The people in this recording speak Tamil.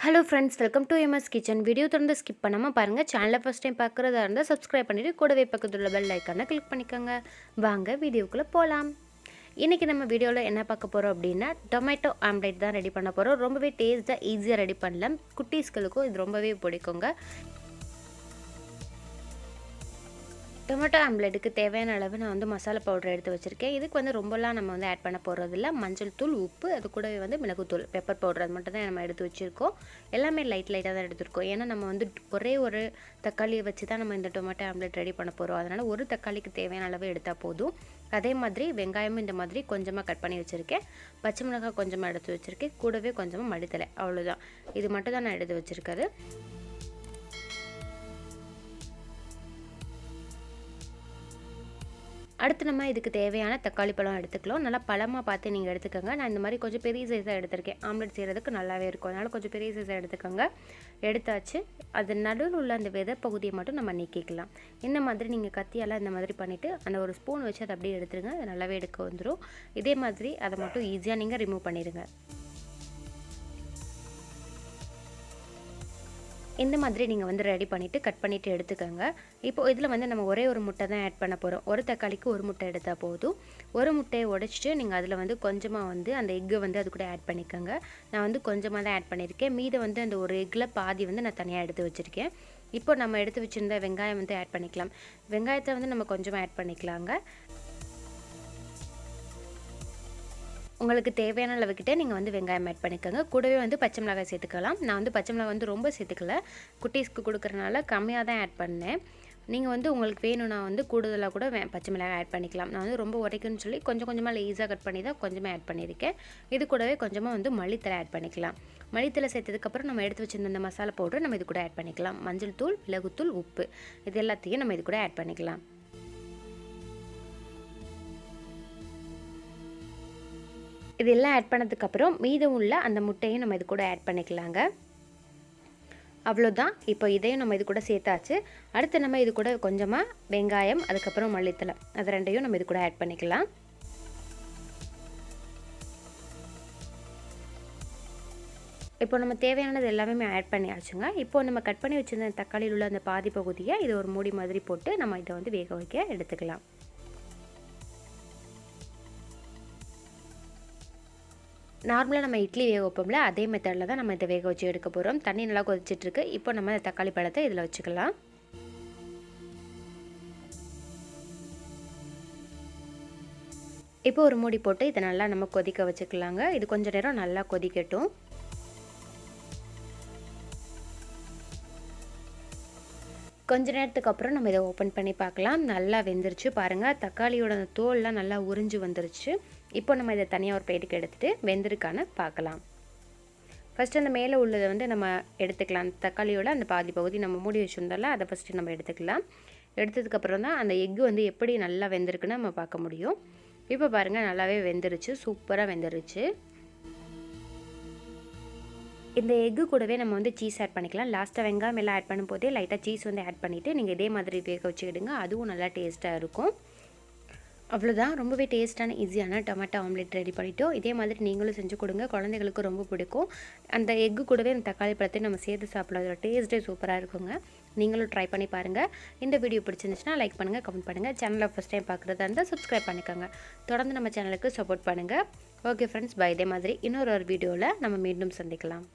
Hello friends, welcome to MS kitchen. Video தொடர்ந்து ஸ்கிப் பண்ணாமல் பாருங்கள். சேனலை ஃபஸ்ட் டைம் பார்க்குறதா இருந்தால் சப்ஸ்கிரைப் பண்ணிவிட்டு கூடவே பக்கத்தில் உள்ள பெல் ஐக்கானை கிளிக் பண்ணிக்கோங்க. வாங்க வீடியோக்குள்ளே போகலாம். இன்றைக்கி நம்ம வீடியோவில் என்ன பார்க்க போகிறோம் அப்படின்னா, டொமேட்டோ ஆம்லேட் தான் ரெடி பண்ண போகிறோம். ரொம்பவே டேஸ்ட்டாக ஈஸியாக ரெடி பண்ணலாம். குட்டீஸ்களுக்கும் இது ரொம்பவே பிடிக்குங்க. டொமேட்டோ ஆம்லேட்டுக்கு தேவையான அளவு நான் வந்து மசாலா பவுடர் எடுத்து வச்சுருக்கேன். இதுக்கு வந்து ரொம்பலாம் நம்ம வந்து ஆட் பண்ண போகிறதில்ல. மஞ்சள் தூள், உப்பு, அது கூடவே வந்து மிளகுத்தூள், பெப்பர் பவுடர், அது மட்டும் தான் நம்ம எடுத்து வச்சுருக்கோம். எல்லாமே லைட்டாக தான் எடுத்துருக்கோம். ஏன்னா நம்ம வந்து ஒரே ஒரு தக்காளியை வச்சு தான் நம்ம இந்த டொமேட்டோ ஆம்லேட் ரெடி பண்ண போகிறோம். அதனால் ஒரு தக்காளிக்கு தேவையான அளவு எடுத்தால் போதும். அதே மாதிரி வெங்காயமும் இந்த மாதிரி கொஞ்சமாக கட் பண்ணி வச்சுருக்கேன். பச்சை மிளகாய் கொஞ்சமாக எடுத்து வச்சுருக்கேன். கூடவே கொஞ்சமாக மல்லித்தழை, அவ்வளோதான். இது மட்டும் தான் நான் எடுத்து வச்சுருக்காது. அடுத்து நம்ம இதுக்கு தேவையான தக்காளி பழம் எடுத்துக்கலாம். நல்லா பழமாக பார்த்து நீங்கள் எடுத்துக்கோங்க. நான் இந்த மாதிரி கொஞ்சம் பெரிய சைஸாக எடுத்திருக்கேன். ஆம்லெட் செய்கிறதுக்கு நல்லாவே இருக்கும். அதனால் கொஞ்சம் பெரிய சைஸாக எடுத்துக்கோங்க. எடுத்தாச்சு. அது நடுவில் உள்ள அந்த விதை பகுதியை மட்டும் நம்ம நீக்கிக்கலாம். இந்த மாதிரி நீங்கள் கத்தியால் இந்த மாதிரி பண்ணிவிட்டு அந்த ஒரு ஸ்பூன் வச்சு அதை அப்படியே எடுத்துருங்க. அது நல்லாவே எடுக்க வந்துடும். இதே மாதிரி அதை மட்டும் ஈஸியாக நீங்கள் ரிமூவ் பண்ணிடுங்க. இந்த மாதிரி நீங்கள் வந்து ரெடி பண்ணிவிட்டு கட் பண்ணிவிட்டு எடுத்துக்கோங்க. இப்போது இதில் வந்து நம்ம ஒரே ஒரு முட்டை தான் ஆட் பண்ண போகிறோம். ஒரு தக்காளிக்கு ஒரு முட்டை எடுத்தால் போதும். ஒரு முட்டையை உடைச்சிட்டு நீங்கள் அதில் வந்து கொஞ்சமாக வந்து அந்த எக்கை வந்து அது கூட ஆட் பண்ணிக்கோங்க. நான் வந்து கொஞ்சமாக தான் ஆட் பண்ணியிருக்கேன். மீதை வந்து அந்த ஒரு எக்கில் பாதி வந்து நான் தனியாக எடுத்து வச்சுருக்கேன். இப்போ நம்ம எடுத்து வச்சுருந்த வெங்காயம் வந்து ஆட் பண்ணிக்கலாம். வெங்காயத்தை வந்து நம்ம கொஞ்சமாக ஆட் பண்ணிக்கலாங்க. உங்களுக்கு தேவையான அளவுக்கிட்ட நீங்கள் வந்து வெங்காயம் ஆட் பண்ணிக்கோங்க. கூடவே வந்து பச்சை மிளகாய் சேர்த்துக்கலாம். நான் வந்து பச்சை மிளகாய் வந்து ரொம்ப சேர்த்துக்கல. குட்டீஸ்க்கு கொடுக்குறனால கம்மியாக தான் ஆட் பண்ணேன். நீங்கள் வந்து உங்களுக்கு வேணும்னா வந்து கூடுதலாக கூட பச்சை மிளகாய் ஆட் பண்ணிக்கலாம். நான் வந்து ரொம்ப உடைக்குன்னு சொல்லி கொஞ்சம் கொஞ்சமாக லேஸாக கட் பண்ணி தான் கொஞ்சமாக ஆட் பண்ணியிருக்கேன். இது கூடவே கொஞ்சமாக வந்து மல்லித்தழை ஆட் பண்ணிக்கலாம். மல்லித்தழை சேர்த்ததுக்கப்புறம் நம்ம எடுத்து வச்சிருந்த இந்த மசாலா பவுடர் நம்ம இது கூட ஆட் பண்ணிக்கலாம். மஞ்சள் தூள், மிளகுத்தூள், உப்பு, இது எல்லாத்தையும் நம்ம இது கூட ஆட் பண்ணிக்கலாம். இதெல்லாம் ஆட் பண்ணதுக்கப்புறம் மீதம் உள்ள அந்த முட்டையும் நம்ம இது கூட ஆட் பண்ணிக்கலாங்க. அவ்வளோதான். இப்போ இதையும் நம்ம இது கூட சேர்த்தாச்சு. அடுத்து நம்ம இது கூட கொஞ்சமாக வெங்காயம், அதுக்கப்புறம் மல்லித்தழை, அது ரெண்டையும் நம்ம இது கூட ஆட் பண்ணிக்கலாம். இப்போ நம்ம தேவையானது எல்லாமே ஆட் பண்ணியாச்சுங்க. இப்போ நம்ம கட் பண்ணி வச்சுருந்த தக்காளியில் உள்ள அந்த பாதி பகுதியை இது ஒரு மூடி மாதிரி போட்டு நம்ம இதை வந்து வேக வைக்க எடுத்துக்கலாம். நார்மலாக நம்ம இட்லி வேக வைப்போம்ல, அதே மெத்தடில் தான் நம்ம இதை வேக வச்சு எடுக்க போகிறோம். தண்ணி நல்லா கொதிச்சிட்ருக்கு. இப்போ நம்ம தக்காளி பழத்தை இதில் வச்சுக்கலாம். இப்போ ஒரு மூடி போட்டு இதை நல்லா நம்ம கொதிக்க வச்சுக்கலாங்க. இது கொஞ்சம் நேரம் நல்லா கொதிக்கட்டும். கொஞ்ச நேரத்துக்கு அப்புறம் நம்ம இதை ஓப்பன் பண்ணி பார்க்கலாம். நல்லா வெந்துருச்சு பாருங்கள். தக்காளியோட தோல்லாம் நல்லா உறிஞ்சு வந்துருச்சு. இப்போ நம்ம இதை தனியாக ஒரு பிளேட்டுக்கு எடுத்துகிட்டு வெந்திருக்கான்னு பார்க்கலாம். ஃபஸ்ட்டு அந்த மேலே உள்ளதை வந்து நம்ம எடுத்துக்கலாம். தக்காளியோட அந்த பாதி பகுதி நம்ம மூடி வச்சுருந்தோம்ல, அதை ஃபஸ்ட்டு நம்ம எடுத்துக்கலாம். எடுத்ததுக்கப்புறம் தான் அந்த எக்கு வந்து எப்படி நல்லா வெந்திருக்குன்னு நம்ம பார்க்க முடியும். இப்போ பாருங்கள், நல்லாவே வெந்துருச்சு. சூப்பராக வெந்துருச்சு. இந்த எக்கு கூடவே நம்ம வந்து சீஸ் ஆட் பண்ணிக்கலாம். லாஸ்ட்டாக வெங்காயம் எல்லாம் ஆட் பண்ணும்போதே லைட்டாக சீஸ் வந்து ஆட் பண்ணிவிட்டு நீங்கள் இதே மாதிரி வேக வச்சுக்கிடுங்க. அதுவும் நல்லா டேஸ்ட்டாக இருக்கும். அவ்வளோதான். ரொம்பவே டேஸ்ட்டான ஈஸியான டொமேட்டோ ஆம்லேட் ரெடி பண்ணிட்டோம். இதே மாதிரி நீங்களும் செஞ்சு கொடுங்க. குழந்தைகளுக்கு ரொம்ப பிடிக்கும். அந்த எக்கு கூடவே அந்த தக்காளி பழத்தை நம்ம சேர்த்து சாப்பிட்றதோட டேஸ்ட்டே சூப்பராக இருக்குங்க. நீங்களும் ட்ரை பண்ணி பாருங்கள். இந்த வீடியோ பிடிச்சிருந்துச்சுன்னா லைக் பண்ணுங்கள், கமெண்ட் பண்ணுங்கள். சேனலை ஃபஸ்ட் டைம் பார்க்குறதா இருந்தால் சப்ஸ்கிரைப் பண்ணிக்கோங்க. தொடர்ந்து நம்ம சேனலுக்கு சப்போர்ட் பண்ணுங்கள். Okay friends, bye. இதே மாதிரி இன்னொரு வீடியோவில் நம்ம மீண்டும் சந்திக்கலாம்.